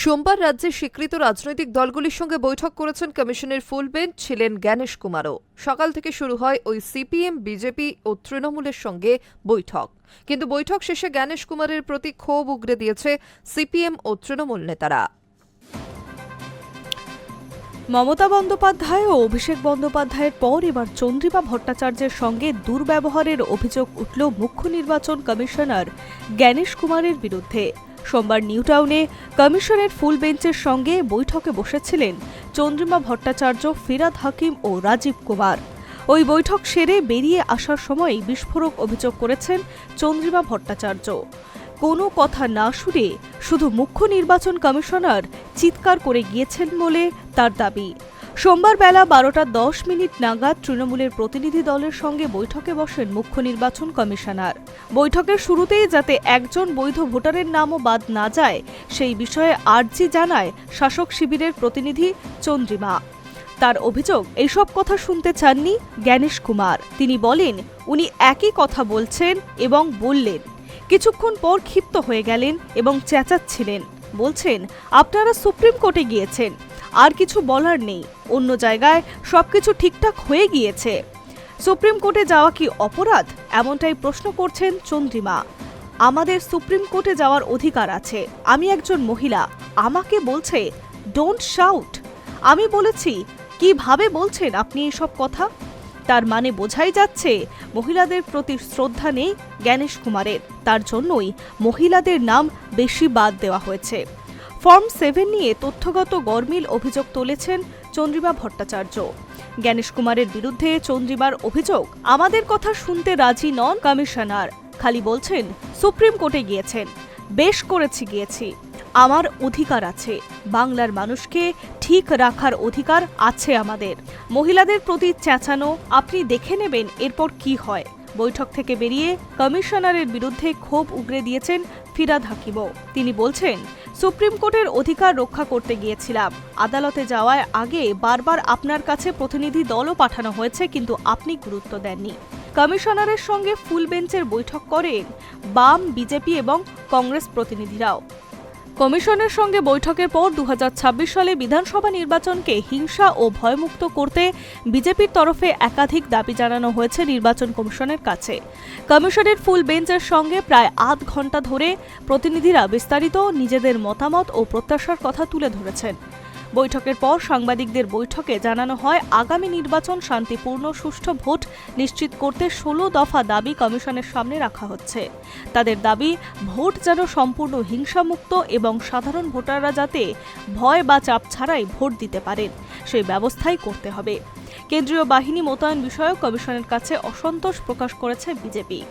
সোমবার রাজ্যে স্বীকৃত রাজনৈতিক দলগুলির সঙ্গে বৈঠক করেছেন কমিশনের ফুল বেঞ্চ, ছিলেন জ্ঞানেশ কুমারও। সকাল থেকে শুরু হয় ওই সিপিএম, বিজেপি ও তৃণমূলের সঙ্গে বৈঠক। কিন্তু বৈঠক শেষে জ্ঞানেশ কুমারের প্রতি ক্ষোভ উগরে দিয়েছে সিপিএম ও তৃণমূল নেতারা। মমতা বন্দ্যোপাধ্যায় ও অভিষেক বন্দ্যোপাধ্যায়ের পর এবার চন্দ্রিমা ভট্টাচার্যের সঙ্গে দুর্ব্যবহারের অভিযোগ উঠল মুখ্য নির্বাচন কমিশনার জ্ঞানেশ কুমারের বিরুদ্ধে। সোমবার নিউটাউনে কমিশনের ফুল বেঞ্চের সঙ্গে বৈঠকে বসেছিলেন চন্দ্রিমা ভট্টাচার্য, ফিরাদ হাকিম ও রাজীব কুমার। ওই বৈঠক সেরে বেরিয়ে আসার সময় বিস্ফোরক অভিযোগ করেছেন চন্দ্রিমা ভট্টাচার্য। কোনো কথা না শুনে শুধু মুখ্য নির্বাচন কমিশনার চিৎকার করে গিয়েছেন বলে তার দাবি। সোমবার বেলা 12:10 নাগাদ তৃণমূলের প্রতিনিধি দলের সঙ্গে বৈঠকে বসেন মুখ্য নির্বাচন কমিশনার। বৈঠকের শুরুতেই যাতে একজন বৈধ ভোটারের নামও বাদ না যায় সেই বিষয়ে আর্জি জানায় শাসক শিবিরের প্রতিনিধি চন্দ্রিমা। তার অভিযোগ, এইসব কথা শুনতে চাননি জ্ঞানেশ কুমার। তিনি বলেন, উনি একই কথা বলছেন এবং বললেন। কিছুক্ষণ পর ক্ষিপ্ত হয়ে গেলেন এবং চেঁচাচ্ছিলেন। বলছেন, আপনারা সুপ্রিম কোর্টে গিয়েছেন, আর কিছু বলার নেই, অন্য জায়গায় সবকিছু ঠিকঠাক হয়ে গিয়েছে। সুপ্রিম কোর্টে যাওয়া কি অপরাধ? এমনটাই প্রশ্ন করছেন চন্দ্রিমা। আমাদের সুপ্রিম কোর্টে যাওয়ার অধিকার আছে। আমি একজন মহিলা, আমাকে বলছে ডোন্ট শাউট। আমি বলেছি, কিভাবে বলছেন আপনি এসব কথা? তার মানে বোঝাই যাচ্ছে মহিলাদের প্রতি শ্রদ্ধা নেই জ্ঞানেশ কুমারের। তার জন্যই মহিলাদের নাম বেশি বাদ দেওয়া হয়েছে। ফর্ম 7 নিয়ে তথ্যগত গরমিল অভিযোগ তুলেছেন চন্দ্রিমা ভট্টাচার্য। জ্ঞানেশ কুমারের বিরুদ্ধে চন্দ্রিমার অভিযোগ, আমাদের কথা শুনতে রাজি নন কমিশনার, খালি বলছেন সুপ্রিম কোর্টে গিয়েছেন। বেশ করেছি, গিয়েছি, আমার অধিকার আছে। বাংলার মানুষকে ঠিক রাখার অধিকার আছে আমাদের। মহিলাদের প্রতি চেঁচানো আপনি দেখে নেবেন এরপর কি হয়। বৈঠক থেকে বেরিয়ে কমিশনারের বিরুদ্ধে ক্ষোভ উগরে দিয়েছেন ফিরাদ হাকিমও। তিনি বলছেন, সুপ্রিম কোর্টের অধিকার রক্ষা করতে গিয়েছিলাম। আদালতে যাওয়ার আগে বারবার আপনার কাছে প্রতিনিধি দলও পাঠানো হয়েছে, কিন্তু আপনি গুরুত্ব দেননি। কমিশনারের সঙ্গে ফুল বেঞ্চের বৈঠক করেন বাম, বিজেপি এবং কংগ্রেস প্রতিনিধিরাও। কমিশনের সঙ্গে বৈঠকের পর 2026 সালে বিধানসভা নির্বাচনকে হিংসা ও ভয়মুক্ত করতে বিজেপির তরফে একাধিক দাবি জানানো হয়েছে নির্বাচন কমিশনের কাছে। কমিশনের ফুল বেঞ্চের সঙ্গে প্রায় আধ ঘণ্টা ধরে প্রতিনিধিরা বিস্তারিত নিজেদের মতামত ও প্রত্যাশার কথা তুলে ধরেছেন। বৈঠকের পর সাংবাদিকদের বৈঠকে জানানো হয়, আগামী নির্বাচন শান্তিপূর্ণ, সুষ্ঠু ভোট নিশ্চিত করতে 16 দফা দাবি কমিশনের সামনে রাখা হচ্ছে। তাদের দাবি, ভোট যেন সম্পূর্ণ হিংসামুক্ত এবং সাধারণ ভোটাররা যাতে ভয় বা চাপ ছাড়াই ভোট দিতে পারেন সেই ব্যবস্থাই করতে হবে। কেন্দ্রীয় বাহিনী মোতায়েন বিষয়েও কমিশনের কাছে অসন্তোষ প্রকাশ করেছে বিজেপি।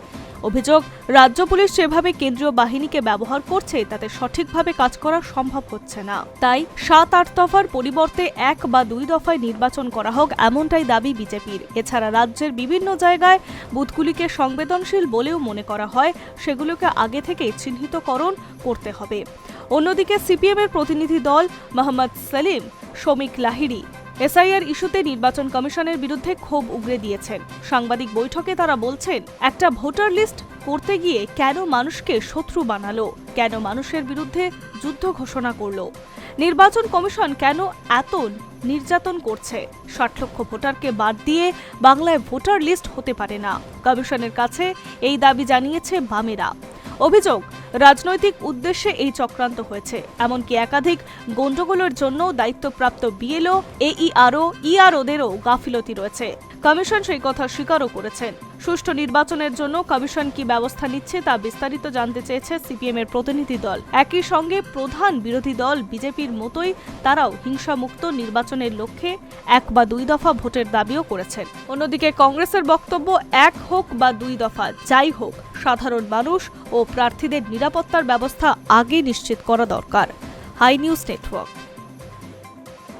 অভিযোগ, রাজ্য পুলিশ যেভাবে কেন্দ্রীয় বাহিনীকে ব্যবহার করছে তাতে সঠিকভাবে কাজ করা সম্ভব হচ্ছে না। তাই 7-8 দফার পরিবর্তে 1 বা 2 দফায় নির্বাচন করা হোক, এমনটাই দাবি বিজেপির। এছাড়া রাজ্যের বিভিন্ন জায়গায় বুথগুলিকে সংবেদনশীল বলেও মনে করা হয়, সেগুলোকে আগে থেকেই চিহ্নিতকরণ করতে হবে। অন্যদিকে সিপিএমের প্রতিনিধি দল মোহাম্মদ সেলিম, শমিক লাহিড়ী এসআইআর ইস্যুতে নির্বাচন কমিশনের বিরুদ্ধে ক্ষোভ উগরে দিয়েছেন। সাংবাদিক বৈঠকে তারা বলছেন, একটা ভোটার লিস্ট করতে গিয়ে কেন মানুষকে শত্রু বানালো, কেন মানুষের বিরুদ্ধে যুদ্ধ ঘোষণা করলো, নির্বাচন কমিশন কেন এত নির্যাতন করছে। 60 লক্ষ ভোটারকে বাদ দিয়ে বাংলায় ভোটার লিস্ট হতে পারে না। কমিশনের কাছে এই দাবি জানিয়েছে বামেরা। অভিযোগ, রাজনৈতিক উদ্দেশ্যে এই চক্রান্ত হয়েছে। এমনকি একাধিক গন্ডগোলের জন্য দায়িত্বপ্রাপ্ত বিএলও, এইআরও, ইআরওদেরও গাফিলতি রয়েছে। কমিশন সেই কথা স্বীকারও করেছেন। সুষ্ঠু নির্বাচনের জন্য কমিশন কি ব্যবস্থা নিচ্ছে তা বিস্তারিত জানতে চেয়েছে সিপিএমের প্রতিনিধি দল। একই সঙ্গে প্রধান বিরোধী দল বিজেপির মতোই তারাও হিংসামুক্ত নির্বাচনের লক্ষ্যে 1 বা 2 দফা ভোটের দাবিও করেছেন। অন্যদিকে কংগ্রেসের বক্তব্য, 1 হোক বা 2 দফা যাই হোক, সাধারণ মানুষ ও প্রার্থীদের নিরাপত্তার ব্যবস্থা আগে নিশ্চিত করা দরকার। Hi news network.